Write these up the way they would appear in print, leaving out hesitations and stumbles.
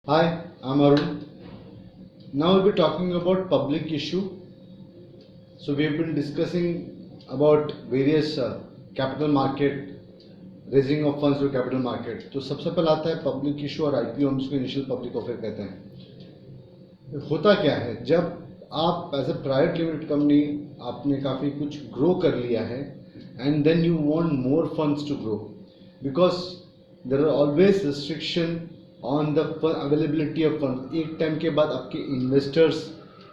Hi, I'm Arun. Now we'll be talking about public issue. So we have been discussing about various capital market, raising of funds to capital market. तो सबसे पहले आता है public issue और IPO, हम इसको initial public offer कहते हैं। होता क्या है, जब आप एज ए प्राइवेट लिमिटेड कंपनी आपने काफ़ी कुछ ग्रो कर लिया है and then you want more funds to grow because there are always restriction on the availability of fund. एक टाइम के बाद आपके इन्वेस्टर्स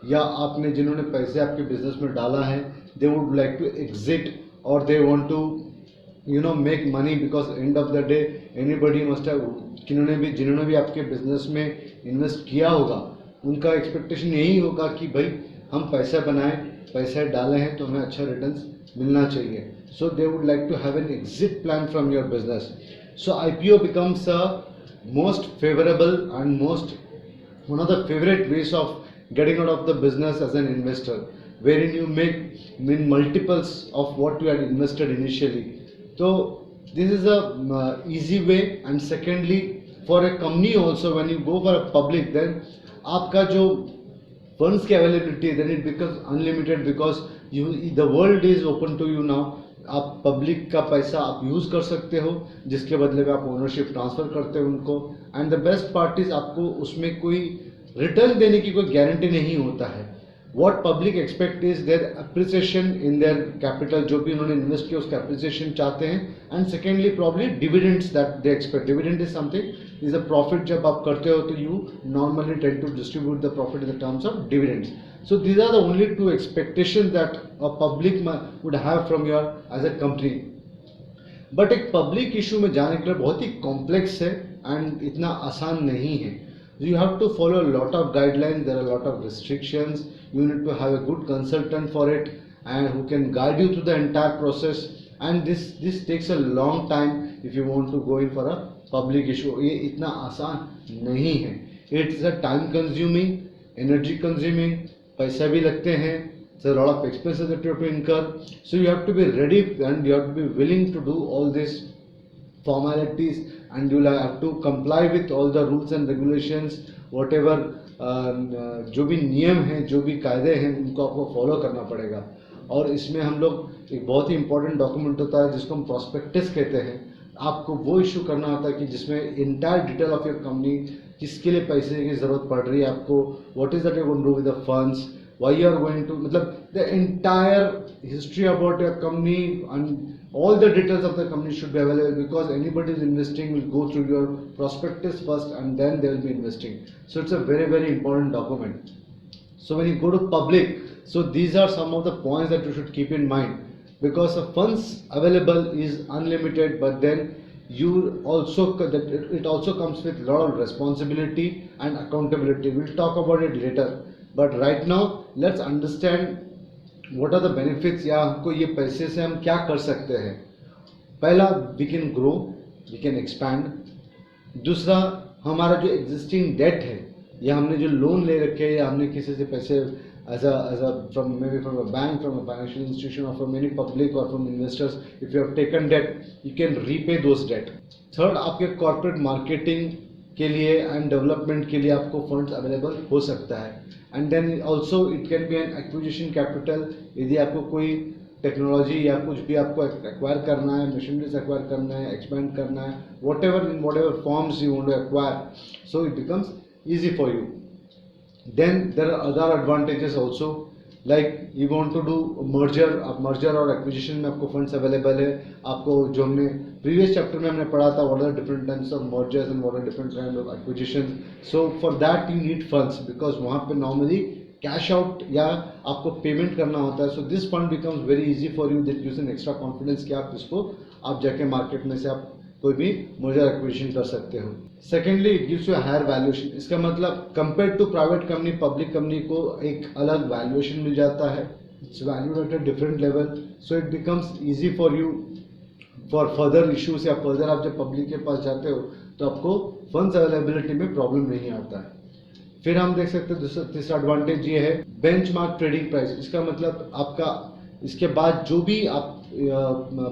या आपने जिन्होंने पैसे आपके बिजनेस में डाला है, they would like to exit or they want to make money because end of the day anybody must have, जिन्होंने भी आपके बिजनेस में इन्वेस्ट किया होगा उनका एक्सपेक्टेशन यही होगा कि भाई हम पैसा बनाएं, पैसे डाले हैं तो हमें अच्छा रिटर्न्स मिलना चाहिए। So they would like to have an exit plan from your business. So IPO becomes a most favorable and most one of the favorite ways of getting out of the business as an investor, wherein you make multiples of what you had invested initially. So this is a easy way. And secondly, for a company also, when you go for a public, then आपका जो funds की availability, then it becomes unlimited because the world is open to you now. आप public का पैसा आप use कर सकते हो, जिसके बदले में आप ओनरशिप ट्रांसफ़र करते हो उनको। And the best part is आपको उसमें कोई रिटर्न देने की कोई गारंटी नहीं होता है। What public expect is their appreciation in their capital, जो भी उन्होंने इन्वेस्ट किया उसका अप्रिसिएशन चाहते हैं। And secondly probably dividends that they expect. Dividend is something is a profit, जब आप करते हो तो you normally tend to distribute the profit in the terms of dividends. So these are the only two expectations that a public would have from your as a company. But एक public issue में जाने के लिए बहुत ही complex है and इतना आसान नहीं है। You have to follow lot of guidelines, there are lot of restrictions, you need to have a good consultant for it and who can guide you through the entire process. And this takes a long time if you want to go in for a public issue. ये इतना आसान नहीं है। It's a time consuming, energy consuming, पैसा भी लगते हैं, so a lot of expenses that you have to incur. So you have to be ready and you have to be willing to do all these formalities, and you will have to comply with all the rules and regulations, whatever जो भी नियम हैं, जो भी कायदे हैं, उनको आपको फॉलो करना पड़ेगा। और इसमें हम लोग एक बहुत ही इंपॉर्टेंट डॉक्यूमेंट होता है जिसको हम प्रॉस्पेक्टस कहते हैं। आपको वो इशू करना होता है कि जिसमें entire detail of your company, किसके लिए पैसे की ज़रूरत पड़ रही है आपको, what is that you going to do with the funds, why you are going to, मतलब the entire history about your company and all the details of the company should be available, because anybody is investing will go through your prospectus first and then they will be investing. So it's a very very important document. So when you go to public, so these are some of the points that you should keep in mind, because the funds available is unlimited, but then you also that it also comes with a lot of responsibility and accountability. We'll talk about it later, but right now let's understand what are the benefits, या हमको ये पैसे से हम क्या कर सकते हैं। पहला, we can grow, we can expand। दूसरा, हमारा जो एग्जिस्टिंग डेट है या हमने जो लोन ले रखे हैं या हमने किसी से पैसे as a from maybe from a bank, from a financial institution, or from any public or from investors, if you have taken debt, you can repay those debt। Third, आपके कॉर्पोरेट मार्केटिंग के लिए and development के लिए आपको funds available हो सकता है। And then also it can be an acquisition capital, यदि आपको कोई टेक्नोलॉजी या कुछ भी आपको एक्वायर करना है, मशीनरीज एक्वायर करना है, एक्सपेंड करना है, whatever forms you want to acquire, so it becomes easy for you. Then there are other advantages also, like you want to do merger, अब merger और acquisition में आपको funds available है। आपको जो हमने previous chapter में हमने पढ़ा था, what are the different types of mergers and what are different kind of acquisitions, so for that you need funds, because वहाँ पे normally cash out या आपको payment करना होता है। So this fund becomes very easy for you, that gives an extra confidence कि आप इसको आप जाके market में से आप कोई भी merger acquisition कर सकते हो। Secondly, it gives you higher valuation. इसका मतलब compare to private company, public company को एक अलग वैल्यूएशन मिल जाता है। It's valued at a different level, so it becomes easy for you for further issues, या फर्दर आप जब पब्लिक के पास जाते हो तो आपको फंड्स अवेलेबिलिटी में प्रॉब्लम नहीं आता है। फिर हम देख सकते हैं तीसरा एडवांटेज ये है, बेंचमार्क ट्रेडिंग प्राइस। इसका मतलब आपका इसके बाद जो भी आप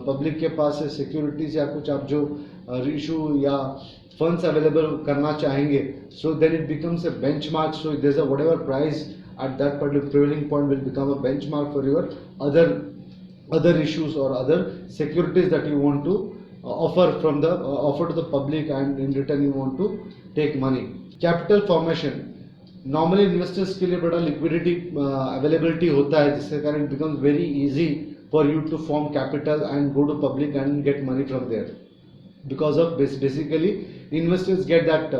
पब्लिक के पास है सिक्योरिटीज या कुछ आप जो इशू या funds available करना चाहेंगे, so then it becomes a benchmark. So there's a whatever price at that particular prevailing point will become a benchmark for your other issues or other securities that you want to offer to the public, and in return you want to take money. Capital formation, normally investors के लिए बड़ा liquidity availability होता है, जिसके कारण it becomes very easy for you to form capital and go to public and get money from there, because of basically investors get that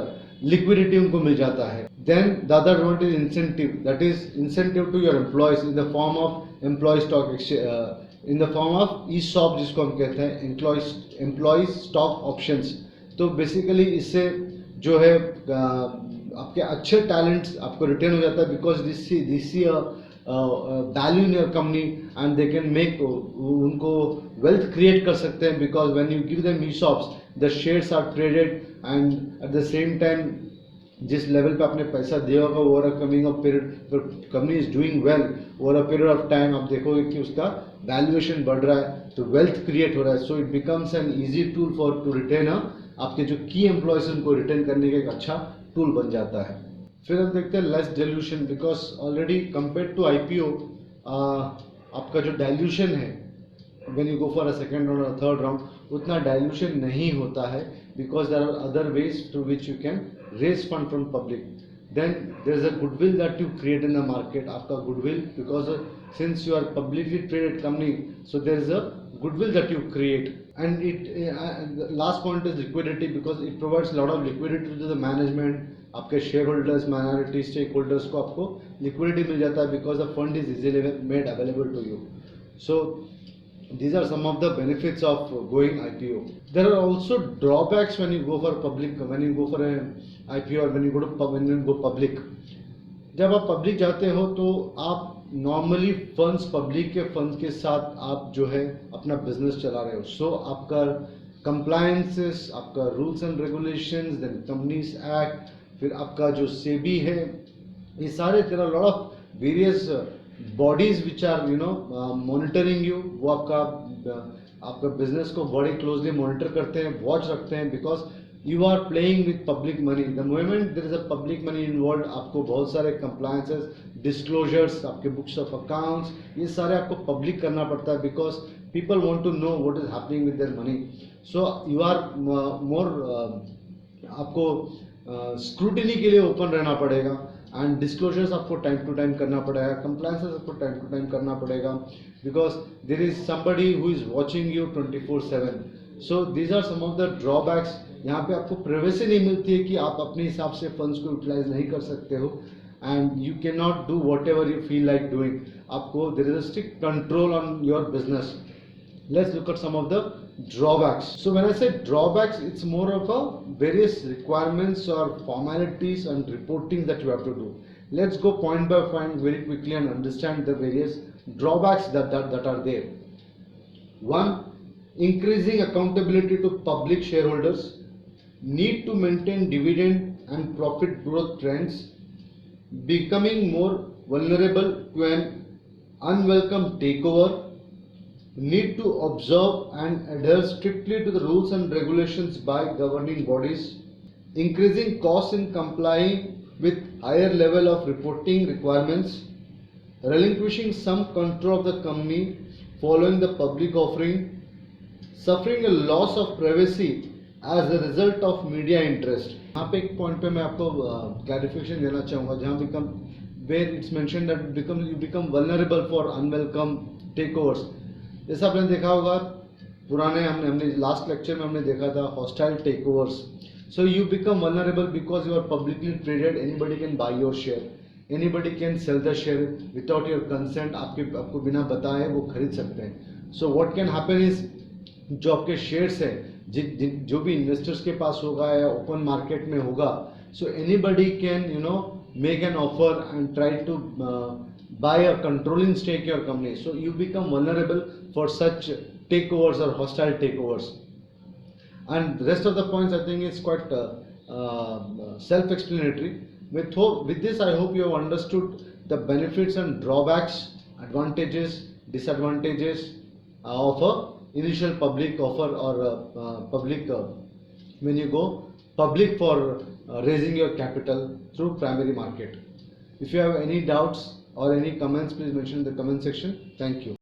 liquidity उनको मिल जाता है. Then the other advantage incentive, that is incentive to your employees in the form of employ stock in the form of ESOP, जिसको हम कहते हैं employ stock options. तो basically इससे जो है आपके अच्छे टैलेंट्स आपको रिटेन हो जाता है, because this see value in your company and they can make, उनको वेल्थ क्रिएट कर सकते हैं, because when you give them ESOPs the shares are traded and at the same time जिस लेवल पे आपने पैसा दिया होगा over a coming of period, company is doing well over a period of time, आप देखोगे कि उसका वैल्यूएशन बढ़ रहा है, तो वेल्थ क्रिएट हो रहा है. So it becomes an easy tool for to retain आपके जो की एम्प्लॉयज उनको रिटेन करने का एक अच्छा टूल बन जाता है. फिर हम देखते हैं less dilution, because already compare to IPO आपका जो डाइल्यूशन है when you go for a second round or third round, उतना डाइल्यूशन नहीं होता है, because there are other ways through which you can raise fund from public. Then there is a goodwill that you create in the market, आपका goodwill, because since you are publicly traded company, so there is a goodwill that you create. And it the last point is liquidity, because it provides a lot of liquidity to the management. आपके shareholders, minority stakeholders को आपको liquidity मिल जाता है, because the fund is easily made available to you. So these are some of the benefits of going IPO. There are also drawbacks when you go for public, when you go for a IPO or when you go public. जब आप public जाते हो तो आप normally funds, public के funds के साथ आप जो है अपना बिजनेस चला रहे हो. सो आपका कंप्लायंसेस, आपका rules and regulations, then companies act, फिर आपका जो सेबी है, ये सारे there are lot of various bodies which are monitoring you. वो आपका बिजनेस को बड़ी क्लोजली मॉनिटर करते हैं, वॉच रखते हैं, because you are playing with public money. The moment there is a public money involve, आपको बहुत सारे कंप्लायंसेस, डिस्क्लोजर्स, आपके बुक्स ऑफ अकाउंट्स, ये सारे आपको पब्लिक करना पड़ता है, because people want to know what is happening with their money. So you are more, आपको स्क्रूटिनी के लिए ओपन रहना पड़ेगा, एंड डिस्क्लोजर्स आपको टाइम टू टाइम करना पड़ेगा, कंप्लायंसेस आपको टाइम टू टाइम करना पड़ेगा, because there is somebody who is watching you 24/7. So these are some of the drawbacks. यहाँ पे आपको प्राइवेसी नहीं मिलती है कि आप अपने हिसाब से फंड्स को यूटिलाइज नहीं कर सकते हो, and you can not do whatever you feel like doing. आपको there is a strict control on your business. Let's look at some of the drawbacks. So when I say drawbacks, it's more of a various requirements or formalities and reporting that you have to do. Let's go point by point very quickly and understand the various drawbacks that are there. One, increasing accountability to public shareholders, need to maintain dividend and profit growth trends, becoming more vulnerable to an unwelcome takeover, need to observe and adhere strictly to the rules and regulations by governing bodies, increasing costs in complying with higher level of reporting requirements, relinquishing some control of the company following the public offering, suffering a loss of privacy as a result of media interest. यहाँ पे एक point पे मैं आपको clarification देना चाहूँगा, जहाँ where it's mentioned that you become vulnerable for unwelcome takeovers. जैसा आपने देखा होगा पुराने हमने लास्ट लेक्चर में हमने देखा था hostile takeovers. So you become vulnerable because you are publicly traded, anybody can buy your share, anybody can sell the share without your consent, आपको बिना बताए वो खरीद सकते हैं. So what can happen is, जो आपके शेयर्स है जो भी इन्वेस्टर्स के पास होगा या ओपन मार्केट में होगा, so anybody can make an offer and try to buy a controlling stake in your company. So you become vulnerable for such takeovers or hostile takeovers. And the rest of the points I think is quite self-explanatory. With this I hope you have understood the benefits and drawbacks, advantages, disadvantages of a initial public offer or public when you go public for raising your capital through primary market. If you have any doubts or any comments, please mention in the comment section. Thank you.